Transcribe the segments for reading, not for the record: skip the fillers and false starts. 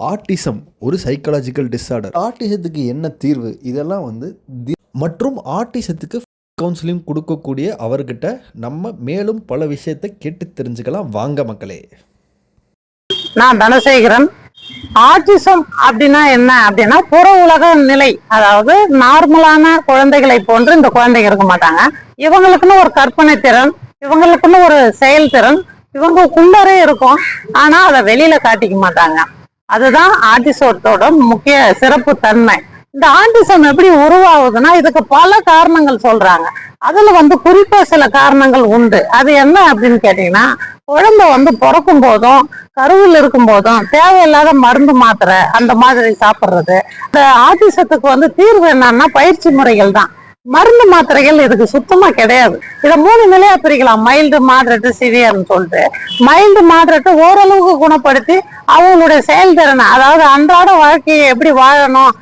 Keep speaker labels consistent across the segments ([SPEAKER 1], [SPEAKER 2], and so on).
[SPEAKER 1] Autism ஒரு psychological disorder. ஆட்டிசத்துக்கு என்ன தீர்வு, இதெல்லாம் மற்றும் ஆட்டிசத்துக்கு கவுன்சிலிங் கொடுக்கக்கூடிய அவர்கிட்ட நம்ம மேலும் பல விஷயத்தை கேட்டு தெரிஞ்சுக்கலாம். வாங்க மக்களே.
[SPEAKER 2] நான் தனசேகரன். ஆட்டிசம் அப்படின்னா என்ன அப்படின்னா புற உலக நிலை, அதாவது நார்மலான குழந்தைகளை போன்று இந்த குழந்தைங்க இருக்க மாட்டாங்க. இவங்களுக்குன்னு ஒரு கற்பனை திறன், இவங்களுக்குன்னு ஒரு செயல்திறன் இவங்களுக்குள்ளரே இருக்கும். ஆனா அதை வெளியில காட்டிக்க மாட்டாங்க. அதுதான் ஆட்டிசத்தோட முக்கிய சிறப்பு தன்மை. இந்த ஆட்டிசம் எப்படி உருவாகுதுன்னா இதுக்கு பல காரணங்கள் சொல்றாங்க. அதுல குறிப்பா சில காரணங்கள் உண்டு. அது என்ன அப்படின்னு கேட்டீங்கன்னா, குழந்தை பிறக்கும் போதும் கருவில் இருக்கும் போதும் தேவையில்லாத மருந்து மாத்திரை அந்த மாதிரி சாப்பிட்றது. இந்த ஆட்டிசத்துக்கு தீர்வு என்னன்னா பயிற்சி முறைகள் தான். மருந்து மாத்திரைகள் இதுக்கு சுத்தமா கிடையாது. இதை 3 நிலையா பிரிக்கலாம்: மைல்டு, மாடரேட்டு, சிவியர்னு சொல்லிட்டு. மைல்டு மாடரேட்டு ஓரளவுக்கு குணப்படுத்தி அவங்களுடைய செயல்திறனை, அதாவது அன்றாட வாழ்க்கையை எப்படி வாழணும்,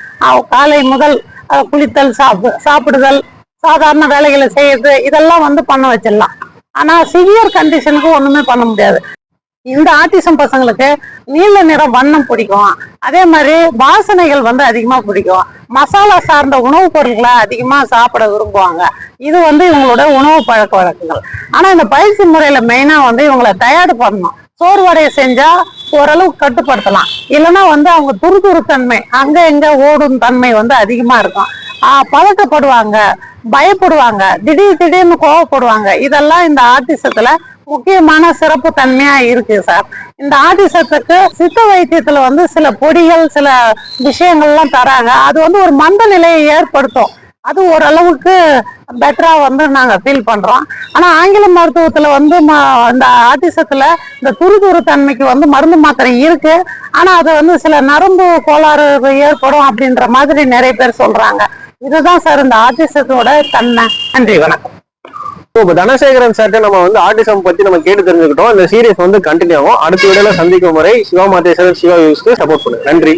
[SPEAKER 2] காலை முதல் குளித்தல், சாப்பிடுதல், சாதாரண வேலைகளை செய்யறது, இதெல்லாம் பண்ண வச்சிடலாம். ஆனா சிவியர் கண்டிஷனுக்கு ஒண்ணுமே பண்ண முடியாது. இந்த ஆட்டிசம் பசங்களுக்கு நீல நிற வண்ணம் பிடிக்கும். அதே மாதிரி வாசனைகள் அதிகமா பிடிக்கும். மசாலா சார்ந்த உணவுப் பொருட்களை அதிகமா சாப்பிட விரும்புவாங்க. இது இவங்களோட உணவு பழக்க வழக்கங்கள். ஆனா இந்த பயிற்சி முறையில மெயினா இவங்களை தயார் பண்ணணும். சோர்வடைய செஞ்சா ஓரளவுக்கு கட்டுப்படுத்தலாம். இல்லைன்னா அவங்க துருதுருத்தன்மை, அங்க எங்க ஓடும் தன்மை அதிகமா இருக்கும். பதட்டப்படுவாங்க, பயப்படுவாங்க, திடீர்னு கோவப்படுவாங்க. இதெல்லாம் இந்த ஆட்டிசத்துல முக்கியமான சிறப்பு தன்மையா இருக்கு சார். இந்த ஆட்டிசத்துக்கு சித்த வைத்தியத்துல சில பொடிகள், சில விஷயங்கள்லாம் தராங்க. அது ஒரு மந்த நிலையை ஏற்படுத்தும். அது ஓரளவுக்கு பெட்டரா நாங்க ஃபீல் பண்றோம். ஆனா ஆங்கில மருத்துவத்துல இந்த ஆட்டிசத்துல இந்த துருதுரு தன்மைக்கு மருந்து மாத்திரை இருக்கு. ஆனா அது சில நரம்பு கோளாறு ஏற்படும் அப்படின்ற மாதிரி நிறைய பேர் சொல்றாங்க. இதுதான் சார் இந்த ஆட்டிசத்தோட தன்மை. நன்றி, வணக்கம்.
[SPEAKER 3] இப்போ தனசேகரன் சார்ட்ட நம்ம ஆட்டிசம் பத்தி நம்ம கேட்டு தெரிஞ்சுக்கிட்டோம். இந்த சீரியஸ் கண்டினியூ ஆகும். அடுத்த வீடியோல சந்திக்கும் முறை சிவா மாதேஸ்வரன் சிவா யூஸ்க்கு சப்போர்ட் பண்ணுங்க. நன்றி.